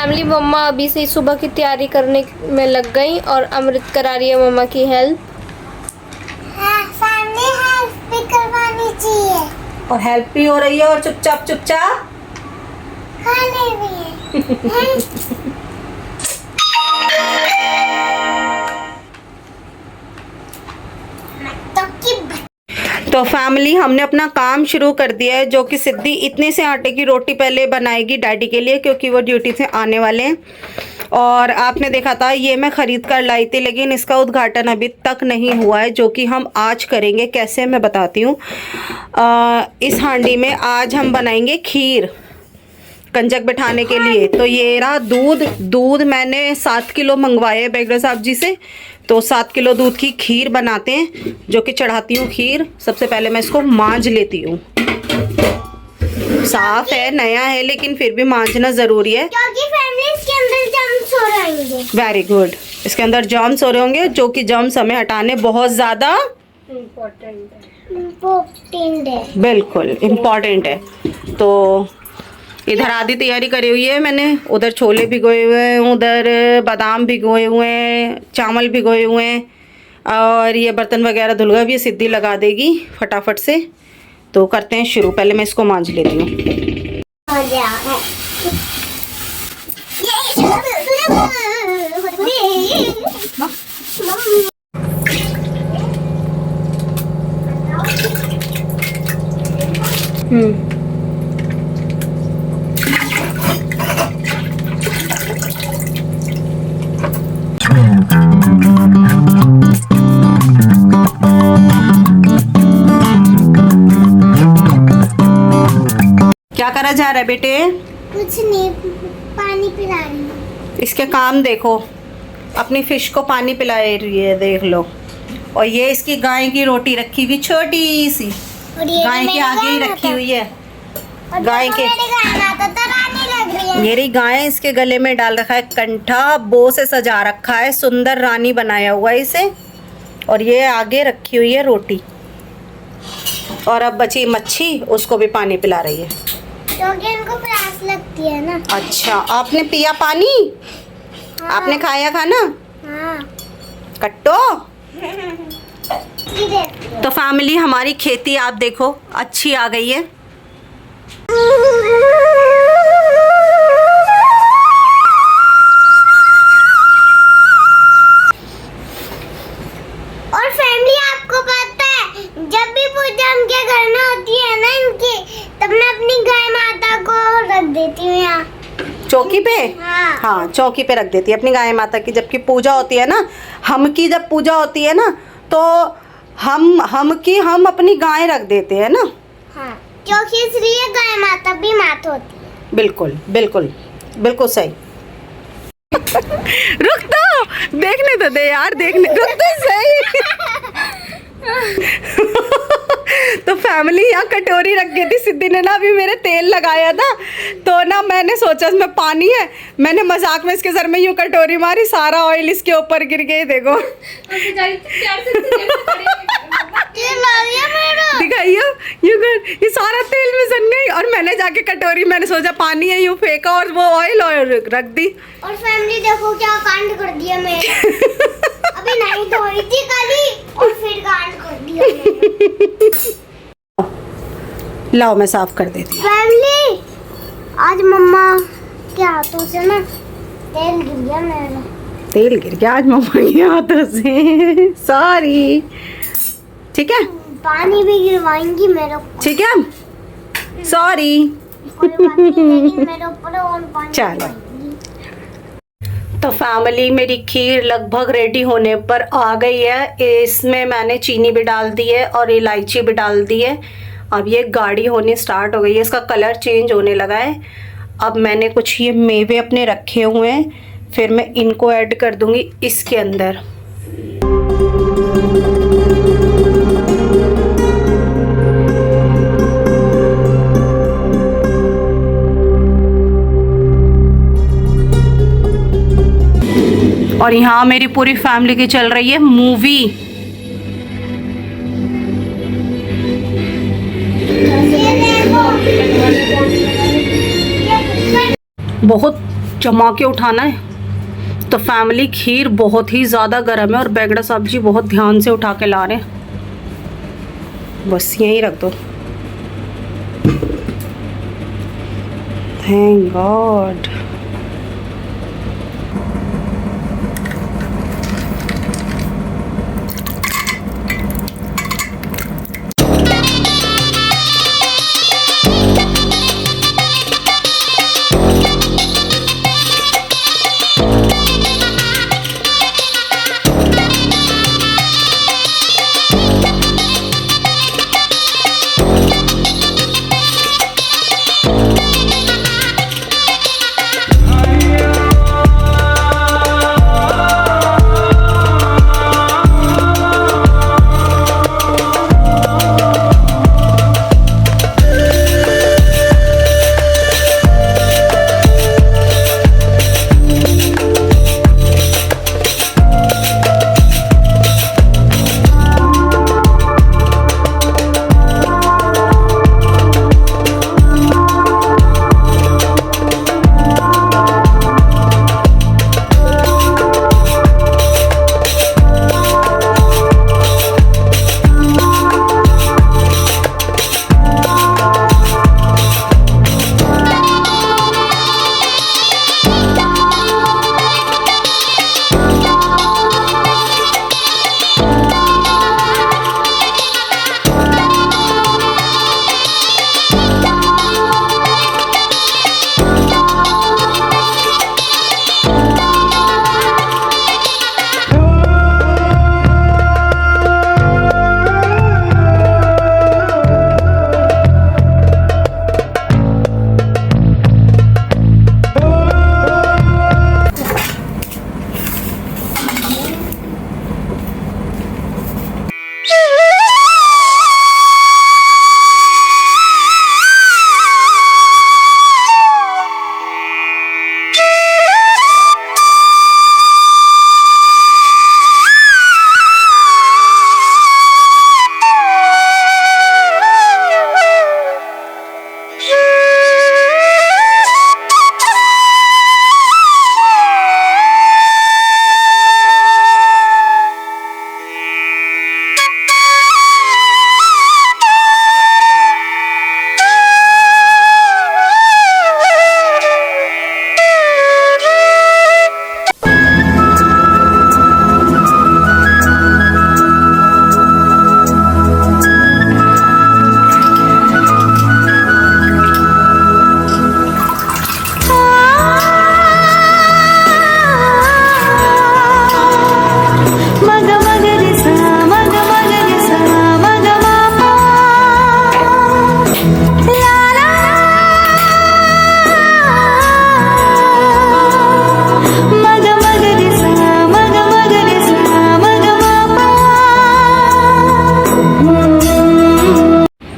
Family मम्मा अभी से सुबह की तैयारी करने में लग गई और अमृत करा रही है मम्मा की हेल्प। हाँ, फैमिली हेल्प भी करवानी चाहिए और हेल्प भी हो रही है और चुपचाप चुपचाप खाने भी है। तो फैमिली हमने अपना काम शुरू कर दिया है, जो कि सिद्धि इतने से आटे की रोटी पहले बनाएगी डैडी के लिए, क्योंकि वो ड्यूटी से आने वाले हैं। और आपने देखा था ये मैं ख़रीद कर लाई थी, लेकिन इसका उद्घाटन अभी तक नहीं हुआ है, जो कि हम आज करेंगे। कैसे मैं बताती हूँ। इस हांडी में आज हम बनाएंगे खीर कंजक बिठाने के लिए। तो ये रहा दूध मैंने 7 किलो मंगवाए बेगड़ा साहब जी से। तो 7 किलो दूध की खीर बनाते हैं, जो कि चढ़ाती हूँ खीर। सबसे पहले मैं इसको मांझ लेती हूँ। साफ है, नया है, लेकिन फिर भी मांझना ज़रूरी है, क्योंकि फैमिली इसके अंदर जर्म्स हो रहेंगे। Very good. इसके अंदर जर्म्स हो रहे होंगे, जो कि जर्म्स हमें हटाने बहुत ज़्यादा इम्पोर्टेंट है। बिल्कुल इम्पॉर्टेंट है। तो इधर आधी तैयारी करी हुई है मैंने। उधर छोले भिगोए हुए हैं, उधर बादाम भिगोए हुए हैं, चावल भिगोए हुए हैं, और ये बर्तन वगैरह धुलगा भी सिद्धि लगा देगी फटाफट से। तो करते हैं शुरू। पहले मैं इसको मांझ लेती हूँ। हो गया है। क्या करा जा रहा है बेटे? कुछ नहीं, पानी पिला रही हूँ। इसके काम देखो, अपनी फिश को पानी पिला रही है, देख लो। और ये इसकी गाय की रोटी रखी हुई छोटी सी, और ये गाय के आगे ही रखी हुई है। गाय के मेरी गाय इसके गले में डाल रखा है कंठा, बो से सजा रखा है, सुंदर रानी बनाया हुआ है इसे। और ये आगे रखी हुई है रोटी, और अब बची मच्छी, उसको भी पानी पिला रही है, क्योंकि इनको प्यास लगती है ना। अच्छा, आपने पिया पानी? हाँ। आपने खाया खाना? हाँ। कट्टो। ये देखो। तो फैमिली हमारी खेती आप देखो अच्छी आ गई है। और फैमिली आपको पता है, जब भी पूजा उनके घर में होती है ना इनकी, तब मैं अपनी गाय माता को रख देती हूँ यहाँ चौकी पे। हाँ। हाँ, चौकी पे रख देती है अपनी गाय माता की। जबकि पूजा होती है ना, हम की जब पूजा होती है ना, तो हम अपनी गाय रख देते हैं ना। हाँ, क्योंकि इसलिए गाय माता भी मात होती है। बिल्कुल बिल्कुल बिल्कुल सही। रुक तो, देखने तो दे यार, देखने रुक तो सही। तो फैमिली यहाँ कटोरी रख गई थी। सिद्धि ने ना अभी मेरे तेल लगाया था, तो ना मैंने सोचा इसमें पानी है, मैंने मजाक में इसके सर में यूं कटोरी मारी, सारा ऑयल इसके ऊपर गिर गई। देखो दिखाइयो, ये सारा तेल में सन गई। और मैंने जाके कटोरी, मैंने सोचा पानी है, यूं फेंका और वो ऑयल रख दी। और फैमिली देखो क्या कांड कर दिया मैंने। अभी नहीं धोई थी कली और फिर कांड कर दिया मैंने। लाओ मैं साफ कर देती हूँ। फैमिली आज मम्मा के हाथों से ना तेल गिर गया मेरा। तेल गिर गया आज मम्मा के हाथों से, सॉरी। ठीक है, पानी भी गिरवाएंगी मेरे ऊपर। ठीक है, सॉरी। कोई बात नहीं, लेकिन मेरे ऊपर और पानी चलो। गिरवाएंगी। तो फैमिली मेरी खीर लगभग रेडी होने पर आ गई है। इसमें मैंने चीनी भी डाल दी है और इलायची भी डाल दी है। अब ये गाढ़ी होनी स्टार्ट हो गई है, इसका कलर चेंज होने लगा है। अब मैंने कुछ ये मेवे अपने रखे हुए हैं, फिर मैं इनको ऐड कर दूंगी इसके अंदर। और यहाँ मेरी पूरी फैमिली की चल रही है मूवी। बहुत जमा के उठाना है। तो फैमिली खीर बहुत ही ज़्यादा गर्म है और बैंगड़ा साहब जी बहुत ध्यान से उठा के ला रहे हैं। बस यहीं रख दो। Thank God.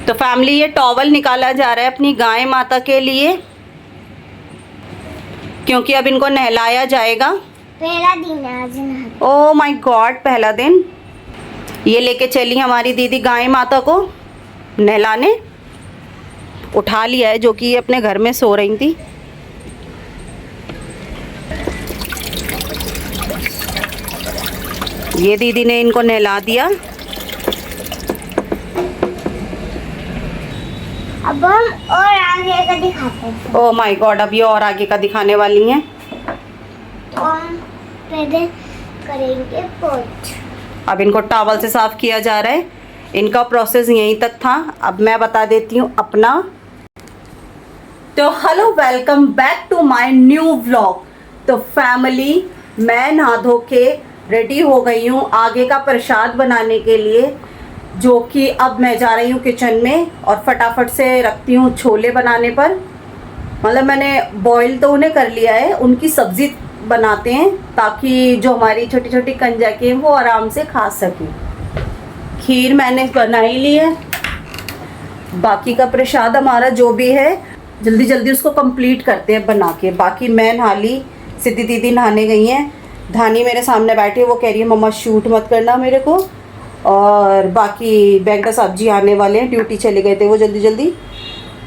तो फैमिली ये टॉवल निकाला जा रहा है अपनी गाय माता के लिए, क्योंकि अब इनको नहलाया जाएगा। पहला दिन है आज नहा। ओह माय गॉड, पहला दिन। ये लेके चली हमारी दीदी गाय माता को नहलाने। उठा लिया है, जो कि ये अपने घर में सो रही थी। ये दीदी ने इनको नहला दिया। अब हम और आगे का दिखाते हैं। ओह माय गॉड, अब ये और आगे का दिखाने वाली हैं। और पहले करेंगे पोंछ। अब इनको टॉवल से साफ किया जा रहा है। इनका प्रोसेस यहीं तक था। अब मैं बता देती हूँ अपना। तो hello, welcome back to my new vlog. तो फैमिली, मैं नहा धो के रेडी हो गई हूँ आगे का प्रसाद बनाने के लिए, जो कि अब मैं जा रही हूँ किचन में और फटाफट से रखती हूँ छोले बनाने पर। मतलब मैंने बॉईल तो उन्हें कर लिया है, उनकी सब्ज़ी बनाते हैं ताकि जो हमारी छोटी छोटी कंजकी हैं वो आराम से खा सकें। खीर मैंने बना ही ली है। बाकी का प्रसाद हमारा जो भी है जल्दी जल्दी उसको कंप्लीट करते हैं बना के। बाकी मैं नहा ली, सिद्धि दीदी नहाने गई हैं, धानी मेरे सामने बैठी है, वो कह रही है मम्मा शूट मत करना मेरे को। और बाकी बैंगड़ा साहब जी आने वाले हैं, ड्यूटी चले गए थे वो,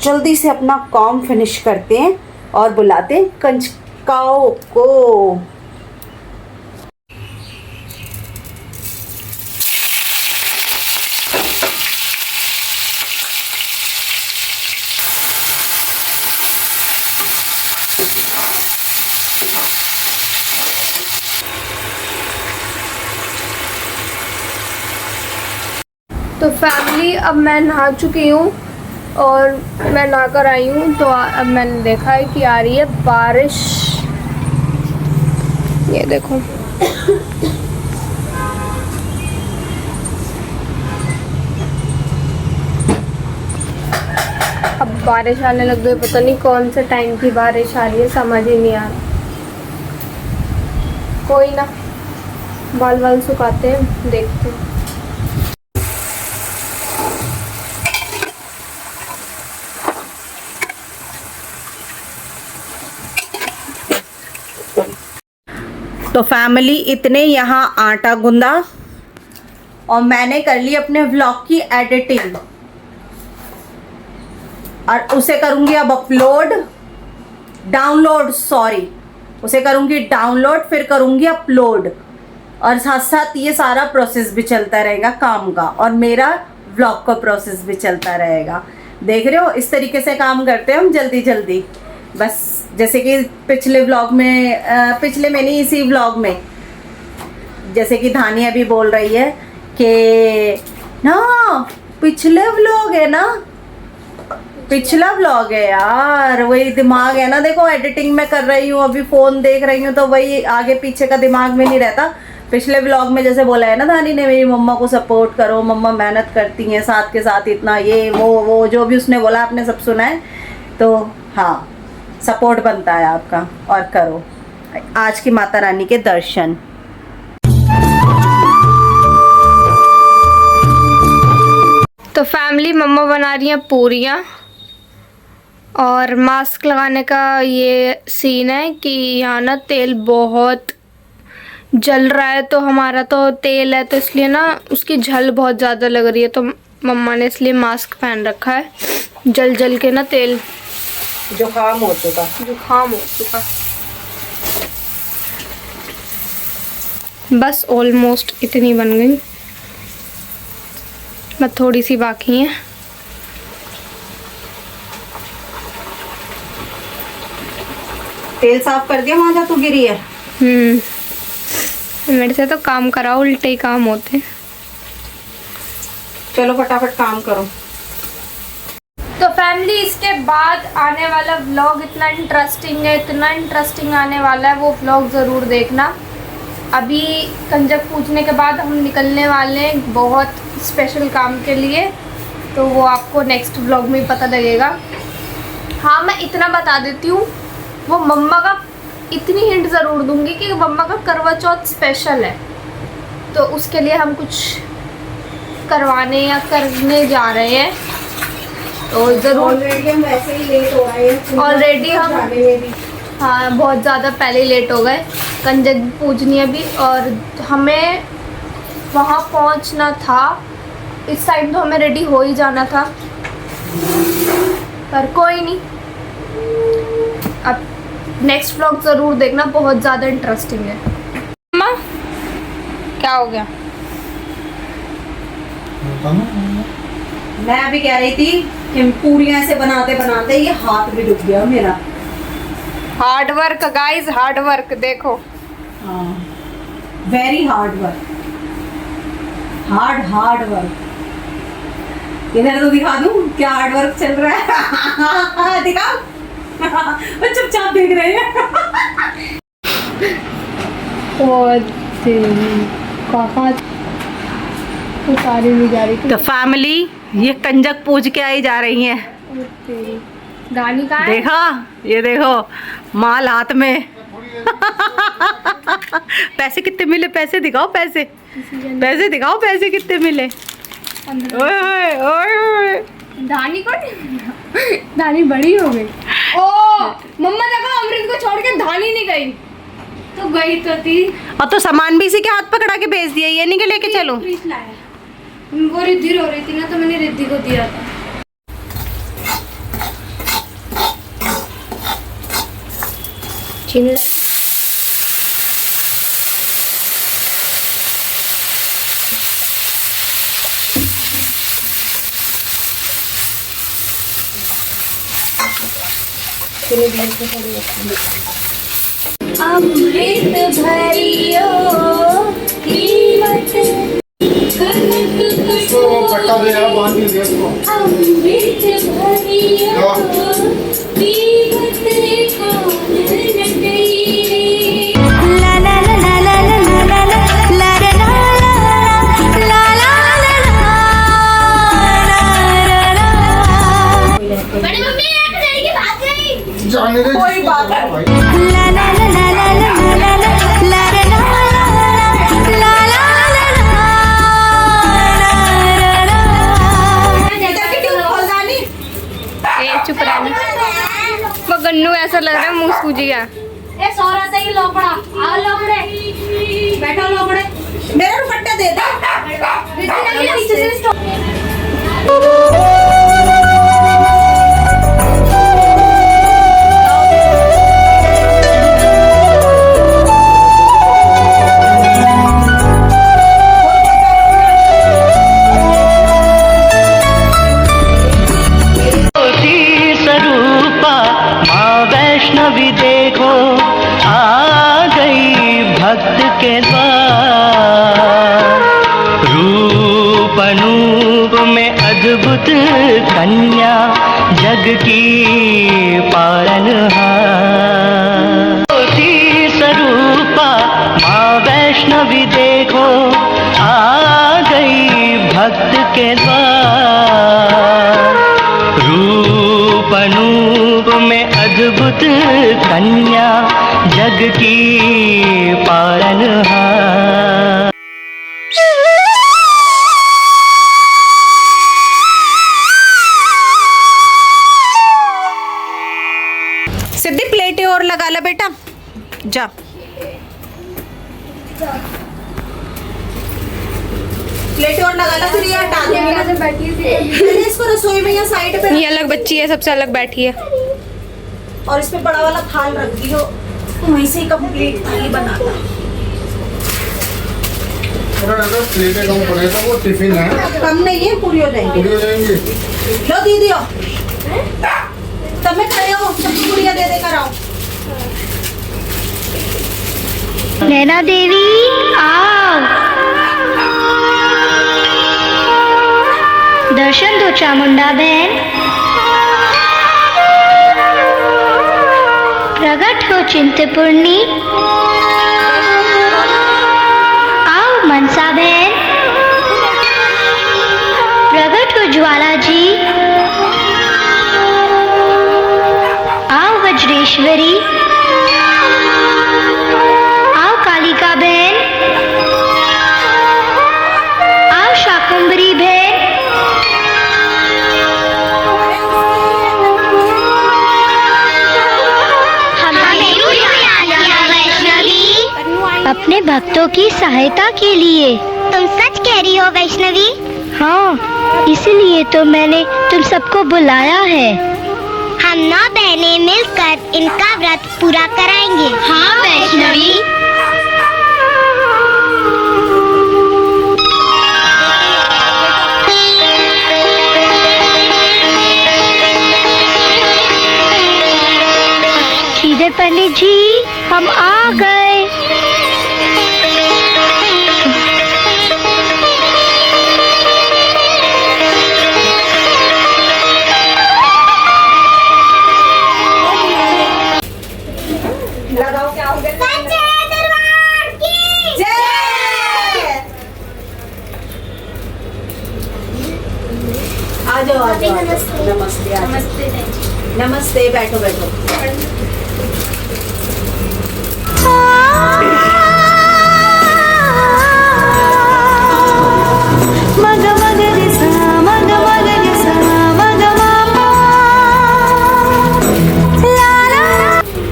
जल्दी से अपना काम फिनिश करते हैं और बुलाते हैं काओ को। तो फैमिली अब मैं नहा चुकी हूँ और मैं नहा कर आई हूँ, तो अब मैंने देखा है कि आ रही है बारिश। ये देखो अब बारिश आने लग गई, पता नहीं कौन से टाइम की बारिश आ रही है, समझ ही नहीं आ रहा। कोई ना, बाल बाल सुखाते हैं, देखते हैं। तो फैमिली इतने यहाँ आटा गूंदा और मैंने कर ली अपने व्लॉग की एडिटिंग और उसे करूँगी अब अपलोड, डाउनलोड, सॉरी, उसे करूँगी डाउनलोड, फिर करूँगी अपलोड, और साथ साथ ये सारा प्रोसेस भी चलता रहेगा काम का, और मेरा व्लॉग का प्रोसेस भी चलता रहेगा। देख रहे हो, इस तरीके से काम करते हैं हम जल्दी जल्दी। बस जैसे कि पिछले व्लॉग में, पिछले में नहीं, इसी व्लॉग में जैसे कि धानी अभी बोल रही है कि ना पिछले व्लॉग है ना, पिछला व्लॉग है यार, वही दिमाग है ना। देखो एडिटिंग में कर रही हूँ, अभी फ़ोन देख रही हूँ, तो वही आगे पीछे का दिमाग में नहीं रहता। पिछले व्लॉग में जैसे बोला है ना धानी ने, मेरी मम्मा को सपोर्ट करो, मम्मा मेहनत करती हैं, साथ के साथ इतना ये वो जो भी उसने बोला आपने सब सुना है। तो हाँ, सपोर्ट बनता है आपका, और करो आज की माता रानी के दर्शन। तो फैमिली मम्मा बना रही हैं पूरियाँ, और मास्क लगाने का ये सीन है कि यहाँ ना तेल बहुत जल रहा है, तो हमारा तो तेल है तो इसलिए ना उसकी झल बहुत ज़्यादा लग रही है, तो मम्मा ने इसलिए मास्क पहन रखा है। जल जल के ना तेल जुकाम हो चुका, बस ऑलमोस्ट इतनी बन गई, मैं थोड़ी सी बाकी है। तेल साफ कर दिया, वहां जा तू गिरी है। मेरे से तो काम कराओ, उल्टे ही काम होते। चलो फटाफट काम करो। तो फैमिली इसके बाद आने वाला व्लॉग इतना इंटरेस्टिंग है, इतना इंटरेस्टिंग आने वाला है, वो व्लॉग ज़रूर देखना। अभी कंजक पूजने के बाद हम निकलने वाले हैं बहुत स्पेशल काम के लिए, तो वो आपको नेक्स्ट व्लॉग में पता लगेगा। हाँ, मैं इतना बता देती हूँ, वो मम्मा का इतनी हिंट ज़रूर दूंगी कि मम्मा का करवा चौथ स्पेशल है, तो उसके लिए हम कुछ करवाने या करने जा रहे हैं, तो ज़रूर। ऑलरेडी हम वैसे ही लेट हो गए हैं, ऑलरेडी हम, हाँ बहुत ज़्यादा पहले ही लेट हो गए। कंजक पूजनी है भी, और हमें वहाँ पहुँचना था, इस टाइम तो हमें रेडी हो ही जाना था, पर कोई नहीं। अब नेक्स्ट व्लॉग ज़रूर देखना, बहुत ज़्यादा इंटरेस्टिंग है। मम्मा क्या हो गया? मैं अभी कह रही थी कि पूरियां ऐसे बनाते बनाते ये हाथ भी डूब गया मेरा। Hard work guys, hard work देखो। हाँ, very hard work, hard work. इधर तो दिखा दूं क्या हार्ड वर्क चल रहा है। दिखाओ। वो चुपचाप देख रहे हैं। उतारी नहीं जा रही। तो फैमिली ये कंजक पूज के आई जा रही हैं। गानी का देखा, ये देखो माल हाथ में। पैसे कितने मिले? पैसे दिखाओ, पैसे दिखाओ, पैसे कितने मिले? ओए ओए ओए ओए। धानी को धानी बड़ी हो गई। ओ मम्मा देखो, अमृत को छोड़ के धानी नहीं गई, तो गई तो थी। और तो सामान भी इसी के हाथ पकड़ा के भेज दिया, ये नहीं कि लेके चलो। वो रिद्धि रो रही थी ना, तो मैंने रिद्धि को दिया था। चीनी डाल अमृत भरियो कीमत इसको पट्टा दे यार, बांध के दे इसको। अमृत भरियो कीमत कौन नटई ला ला ला ला ला ला ला ला ला ला ला बड़ी मम्मी एक लड़की भाग गई। जाने दे, कोई बात नहीं। ला ला ला ला ला ला ला ला चुप रहनी। वो गन्नू ऐसा लग रहा है मुंह सूज गया। ए सोरा से ही लोपड़ा आओ लोपड़े बैठो लोपड़े मेरा दुपट्टा दे दे। पीछे से स्टॉप वैष्णवी देखो आ गई भक्त के द्वार, रूप अनूप में अद्भुत कन्या जग की पालनहार। ज्योति स्वरूपा माँ वैष्णवी देखो आ गई भक्त के द्वार, रूप अनूप में अद्भुत कन्या जग की पालनहार। सिद्धि प्लेटें और लगा ला बेटा, जा। प्लेटें और लगा ला, फिर ये हटा दे। इसको रसोई में या साइड पे, ये अलग बच्ची है, सबसे अलग बैठी है। और इसमें बड़ा वाला थाल रख दी हो, वहीं से कंप्लीट थाली बना लो। अगर प्लेटें कम पड़े तो वो टिफिन है, कम नहीं है, पूरी हो जाएंगी। पूरी हो जाएंगी। लो दीदी हो, तब में खड़े हो, सबकी पूरियां दे दे कर आओ। नैना देवी आओ, दर्शन दो चामुंडा बहन, प्रगट हो चिंतपूर्णी, आओ मनसा बहन, प्रगट हो ज्वाला जी, आओ वज्रेश्वरी, आओ कालिका बहन, आओ शाकुंभरी बहन, अपने भक्तों की सहायता के लिए। तुम सच कह रही हो वैष्णवी? हाँ, इसीलिए तो मैंने तुम सबको बुलाया है। हम 9 बहनें मिलकर इनका व्रत पूरा कराएंगे। हाँ वैष्णवी। श्रीधर पंडित जी, हम आ गए। लगाओ, क्या हो गया? दरबार की जय। आ जाओ, आ जाओ। नमस्ते। नमस्ते, आ जाओ। नमस्ते। नमस्ते, बैठो बैठो।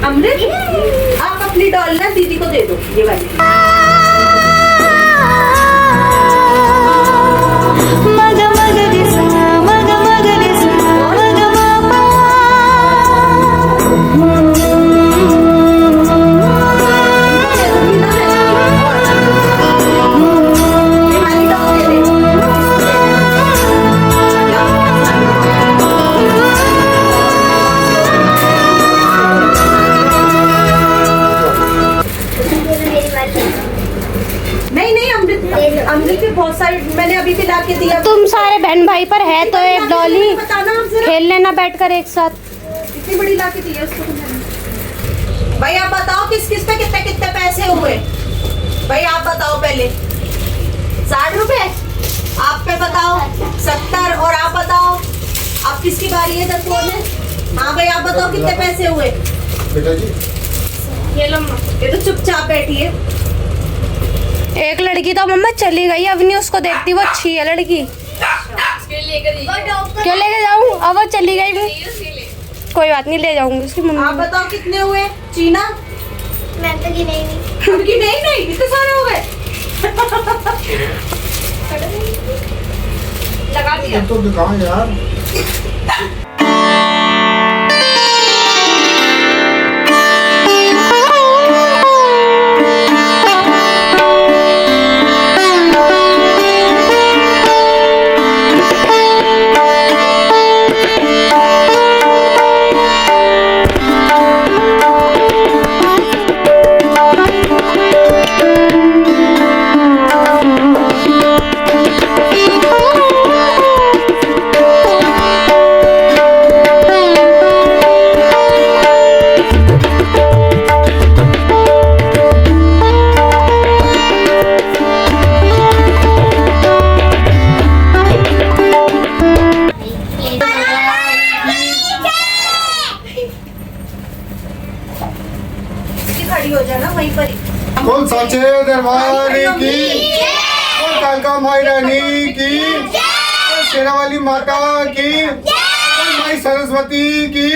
अमृत, आप अपनी डॉल ना दीदी को दे दो, ये वाली। मैंने अभी भी ला के दिया। तुम सारे बहन भाई पर है तो एक डॉली बताना हमसे, खेल लेना बैठकर एक साथ। इतनी बड़ी ला के दी है उसको तुमने। भाई आप बताओ किस किस पे कितने कितने पैसे हुए? भाई आप बताओ पहले। 60 रुपए आप पे बताओ, 70 और आप बताओ। आप किसकी बारी है जब बोले? हाँ भाई आप बताओ कितने पैसे हुए? बेटा जी ये लो मम्मा। ये तो चुपचाप बैठी है। एक लड़की तो मम्मा चली गई, अब नहीं उसको देखती, वो अच्छी है लड़की। क्यों लेके जाऊँ? अब वो चली गई मैं। कोई बात नहीं, ले जाऊंगी उसकी आप मम्मी। बताओ कितने हुए? चीना मैं तो गिने ही नहीं। उनकी नहीं इतने सारे हो गए। लगा ये तो दिखाओ यार। खड़ी हो जाना वहीं पर ही। कौन साचे दरबार की, कौन कालका माई रानी की, कौन शेरा वाली माता की, कौन माई सरस्वती की।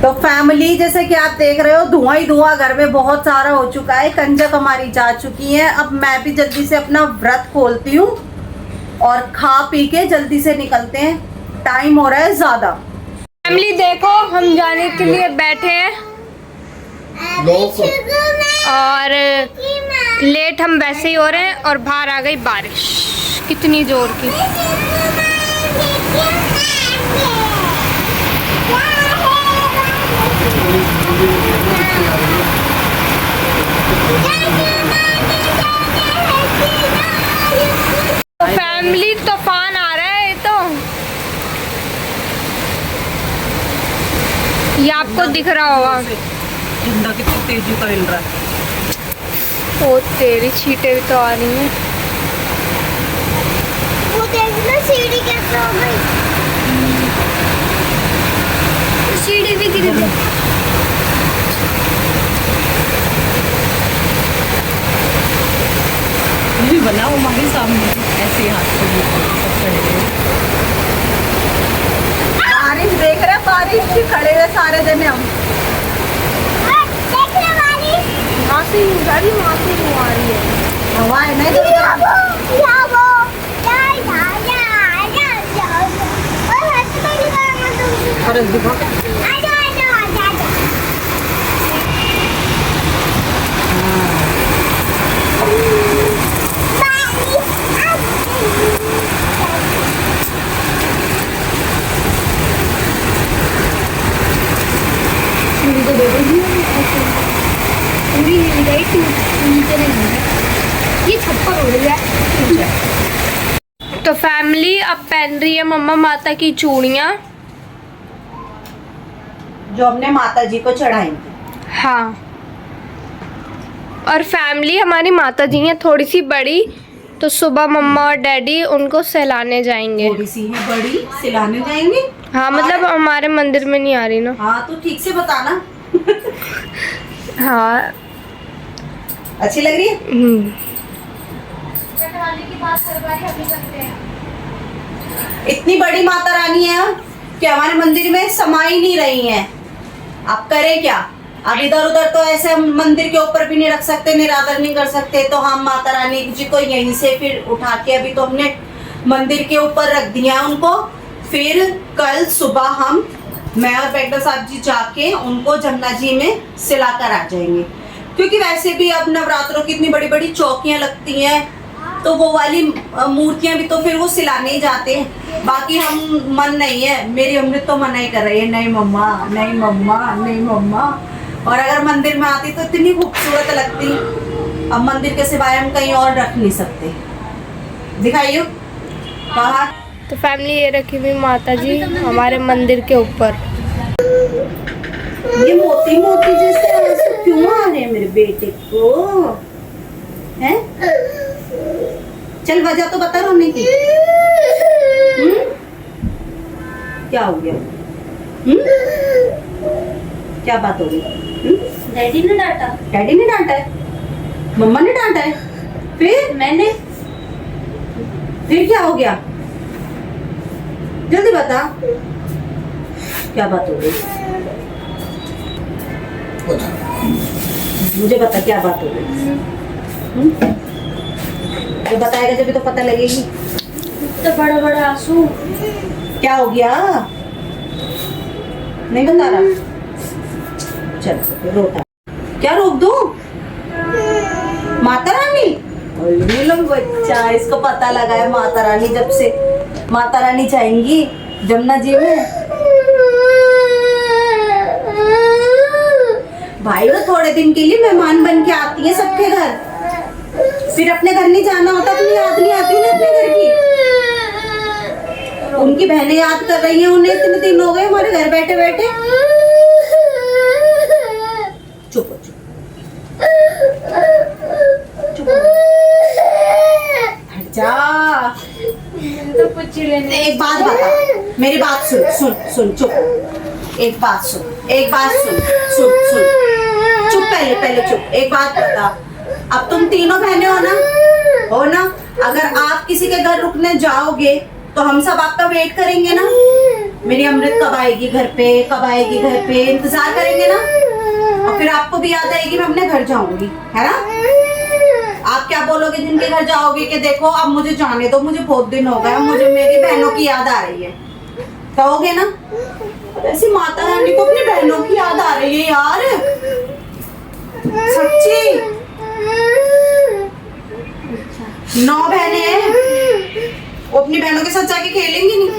तो फैमिली जैसे कि आप देख रहे हो धुआं ही धुआं घर में बहुत सारा हो चुका है। कंजक हमारी जा चुकी है। अब मैं भी जल्दी से अपना व्रत खोलती हूँ और खा पी के जल्दी से निकलते हैं, टाइम हो रहा है ज्यादा। फैमिली देखो हम जाने के लिए बैठे हैं लोग और लेट हम वैसे ही हो रहे हैं और बाहर आ गई बारिश कितनी जोर की। तो फैमिली तूफान आ रहा है ये आपको दिख रहा होगा। झंडा कितनी तेजी का हिल रहा है। ओ तेरी छींटे भी तो आ रही हैं। वो देखना सीढ़ी कैसे हो गई। सीढ़ी भी गिर गई। भी बनाओ हमारे सामने ऐसे हाथ बारिश देख रहे हैं, बारिश खड़े हुए सारे दिन हम। देख ले बारिश। वहाँ से ही गाड़ी वहाँ से ही आ रही है। हवा है नहीं तो अरे दिखा ऊपर उड़ गया। तो फैमिली अब पहन रही है मम्मा माता की चूड़ियाँ। जो हमने माता जी को चढ़ाई थी। हाँ, और फैमिली हमारी माता जी हैं थोड़ी सी बड़ी, तो सुबह मम्मा और डैडी उनको सहलाने जाएंगे। थोड़ी सी है बड़ी, सिलाने जाएंगे। हाँ, मतलब हमारे मंदिर में नहीं आ रही ना। हाँ तो ठीक से बताना। हाँ। अच्छी लग रही है। इतनी बड़ी माता रानी है कि हमारे मंदिर में समा ही नहीं रही हैं। आप करें क्या? अब इधर उधर तो ऐसे हम मंदिर के ऊपर भी नहीं रख सकते, निरादर नहीं कर सकते, तो हम माता रानी जी को यहीं से फिर उठा के अभी तो हमने मंदिर के ऊपर रख दिया उनको। फिर कल सुबह मैं और बेगडा साहब जी जाके उनको जमुना जी में सिला कर आ जाएंगे, क्योंकि वैसे भी अब नवरात्रों की इतनी बड़ी बड़ी चौकियां लगती हैं, तो वो वाली मूर्तियां भी तो फिर वो सिलाने ही जाते हैं। बाकी हम मन नहीं है, मेरी अमृत तो मना ही कर रही है, नहीं मम्मा, नहीं मम्मा, नहीं मम्मा। और अगर मंदिर में आती तो इतनी खूबसूरत लगती। अब मंदिर के सिवाय हम कहीं और रख नहीं सकते। दिखाइयो बाहर। तो फैमिली ये रखी हुई माता जी हमारे मंदिर के ऊपर। ये मोती मोती जैसे आंसू क्यों आ रहे हैं मेरे बेटे को? हैं? चल वजह तो बता रोने की। क्या हो गया? क्या बात हो गई? डैडी ने डांटा। डैडी ने डांटा है? मम्मा ने डांटा है? फिर मैंने। फिर क्या हो गया? जल्दी बता, क्या बात हो गई? मुझे बता क्या बात हो गई। जो बताएगा जब भी तो पता लगेगी। तो बड़ा बड़ा आंसू। क्या हो गया? नहीं बता रहा। चल रोता। क्या रोक दूं? माता रानी? ये लोग बच्चा, इसको पता लगा है माता रानी जब से माता रानी जाएंगी जमुना जी में। भाई वो थोड़े दिन के लिए मेहमान बन के आती है सबके घर, फिर अपने घर नहीं जाना होता, अपनी याद नहीं आती ना अपने घर की। उनकी बहनें याद कर रही हैं उन्हें, इतने दिन हो गए हमारे घर बैठे बैठे। चुप हो, चुप हट जा। तो कुछ लेने। एक बात बता, मेरी बात सुन सुन सुन, चुप। एक बात सुन, एक बात सुन सुन सुन, चुप। पहले पहले चुप। एक बात बता, अब तुम तीनों बहनें हो ना? अगर आप किसी के घर रुकने जाओगे तो हम सब आपका वेट करेंगे ना? मेरी अमृत कब आएगी घर पे, कब आएगी घर पे, इंतजार करेंगे ना? और फिर आपको भी याद आएगी मैं अपने घर जाऊंगी, है ना? आप क्या बोलोगे जिनके घर जाओगे कि देखो अब मुझे जाने दो, मुझे बहुत दिन हो गए, मुझे मेरी बहनों की याद आ रही है, कहोगे ना? ऐसी माता रानी को अपनी बहनों की याद आ रही है यार, सच्ची। 9 बहनें हैं, वो अपनी बहनों के साथ जाके खेलेंगी नहीं?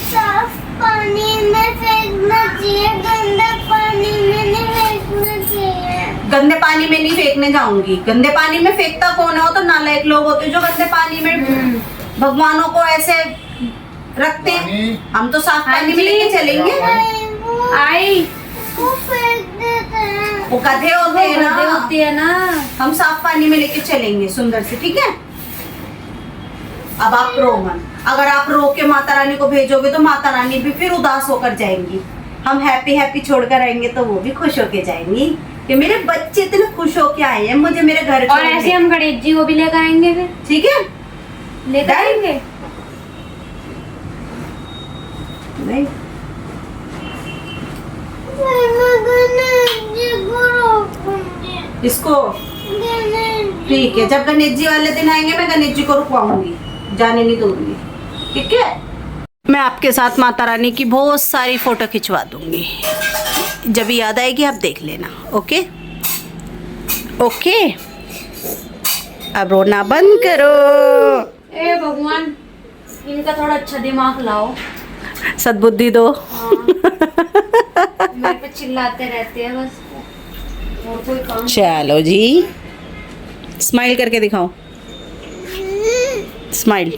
साफ पानी में फेंकना चाहिए, गंदा पानी में नहीं फेंकना चाहिए। गंदे पानी में नहीं फेंकने जाऊंगी। गंदे पानी में फेंकता कौन है? वो तो नालायक लोग होते हैं जो गंदे पानी में भगवानों को ऐसे रखते हैं। हम तो साफ पानी में लेके चलेंगे। आई वो फेंक देते हैं। वो गधे होते हैं ना, होती है ना। हम साफ पानी में लेके चलेंगे सुंदर से, ठीक है? अब आप रो मत। अगर आप रो के माता रानी को भेजोगे तो माता रानी भी फिर उदास होकर जाएंगी। हम हैप्पी हैप्पी छोड़कर आएंगे तो वो भी खुश होके जाएंगी कि मेरे बच्चे इतने खुश होके आए हैं मुझे मेरे घर और ऐसे हम गणेश जी को भी लेकर आएंगे फिर, ठीक है? लेकर आएंगे। नहीं इसको ठीक है, जब गणेश जी वाले दिन आएंगे मैं गणेश जी को रुकवाऊंगी, जाने नहीं दूंगी, ठीक है? मैं आपके साथ माता रानी की बहुत सारी फोटो खिंचवा दूंगी, जब याद आएगी आप देख लेना। ओके ओके, अब रोना बंद करो। ए भगवान, इनका थोड़ा अच्छा दिमाग लाओ, सद्बुद्धि दो। मेरे पे चिल्लाते रहते हैं बस, और कोई काम। चलो जी, स्माइल करके दिखाओ, स्माइल।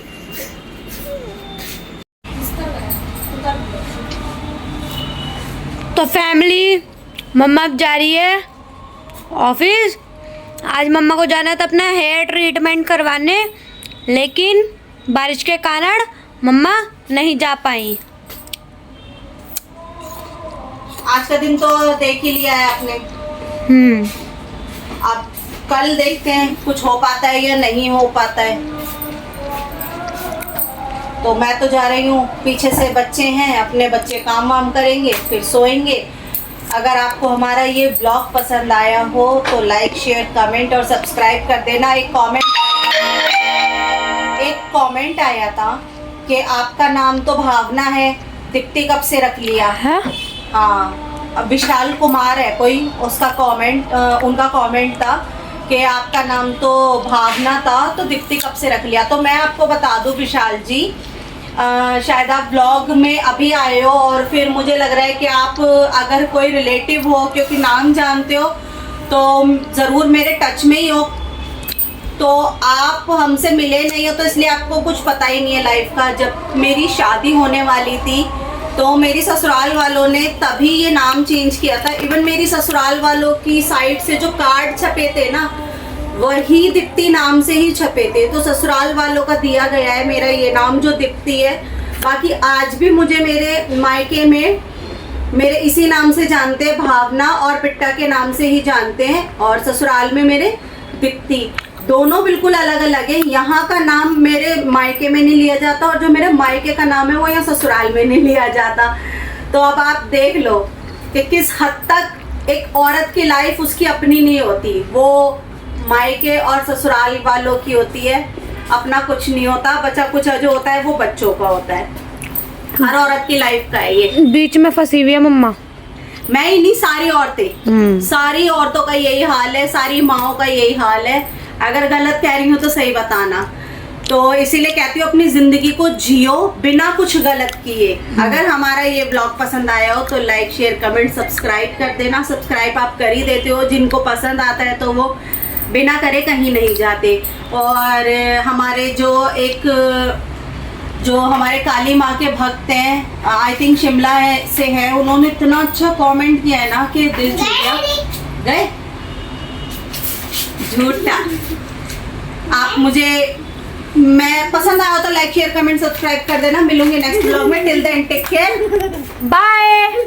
तो फैमिली, मम्मा अब जा रही है ऑफिस। आज मम्मा को जाना था अपना हेयर ट्रीटमेंट करवाने, लेकिन बारिश के कारण मम्मा नहीं जा पाई। आज का दिन तो देख ही लिया है आपने। अब कल देखते हैं कुछ हो पाता है या नहीं हो पाता है। तो मैं तो जा रही हूँ, पीछे से बच्चे हैं, अपने बच्चे काम वाम करेंगे फिर सोएंगे। अगर आपको हमारा ये ब्लॉग पसंद आया हो तो लाइक, शेयर, कमेंट और सब्सक्राइब कर देना। एक कमेंट आया था कि आपका नाम तो भावना है, दीप्ति कब से रख लिया है? हाँ, अब विशाल कुमार है कोई, उसका कमेंट, उनका कमेंट था कि आपका नाम तो भावना था तो दीप्ति कब से रख लिया। तो मैं आपको बता दूं विशाल जी, शायद आप ब्लॉग में अभी आए हो और फिर मुझे लग रहा है कि आप अगर कोई रिलेटिव हो, क्योंकि नाम जानते हो तो ज़रूर मेरे टच में ही हो, तो आप हमसे मिले नहीं हो तो इसलिए आपको कुछ पता ही नहीं है लाइफ का। जब मेरी शादी होने वाली थी तो मेरी ससुराल वालों ने तभी ये नाम चेंज किया था। इवन मेरी ससुराल वालों की साइड से जो कार्ड छपे थे ना, वही दीप्ति नाम से ही छपे थे। तो ससुराल वालों का दिया गया है मेरा ये नाम जो दीप्ति है। बाकी आज भी मुझे मेरे मायके में मेरे इसी नाम से जानते हैं, भावना, और पिट्टा के नाम से ही जानते हैं। और ससुराल में मेरे दीप्ति, दोनों बिल्कुल अलग अलग है। यहाँ का नाम मेरे मायके में नहीं लिया जाता और जो मेरे मायके का नाम है वो यहाँ ससुराल में नहीं लिया जाता। तो अब आप देख लो कि किस हद तक एक औरत की लाइफ उसकी अपनी नहीं होती, वो मायके और ससुराल वालों की होती है। अपना कुछ नहीं होता, बचा कुछ जो होता है वो बच्चों का होता है। हर औरत की लाइफ का है ये। बीच में फंसी हुई है मम्मा। मैं ही नहीं, सारी औरतें, सारी औरतों का यही हाल है, सारी माओं का यही हाल है। अगर गलत कह रही हूँ तो सही बताना। तो इसीलिए कहती हूँ अपनी जिंदगी को जियो बिना कुछ गलत किए। अगर हमारा ये ब्लॉग पसंद आया हो तो लाइक, शेयर, कमेंट, सब्सक्राइब कर देना। सब्सक्राइब आप कर ही देते हो, जिनको पसंद आता है तो वो बिना करे कहीं नहीं जाते। और हमारे जो हमारे काली माँ के भक्त हैं, आई थिंक शिमला से है, उन्होंने इतना अच्छा कमेंट किया है ना कि दिल छू गया। गए झूठा। आप मुझे, मैं पसंद आया तो लाइक, शेयर, कमेंट, सब्सक्राइब कर देना। मिलूंगी नेक्स्ट ब्लॉग में। Till then take care, bye.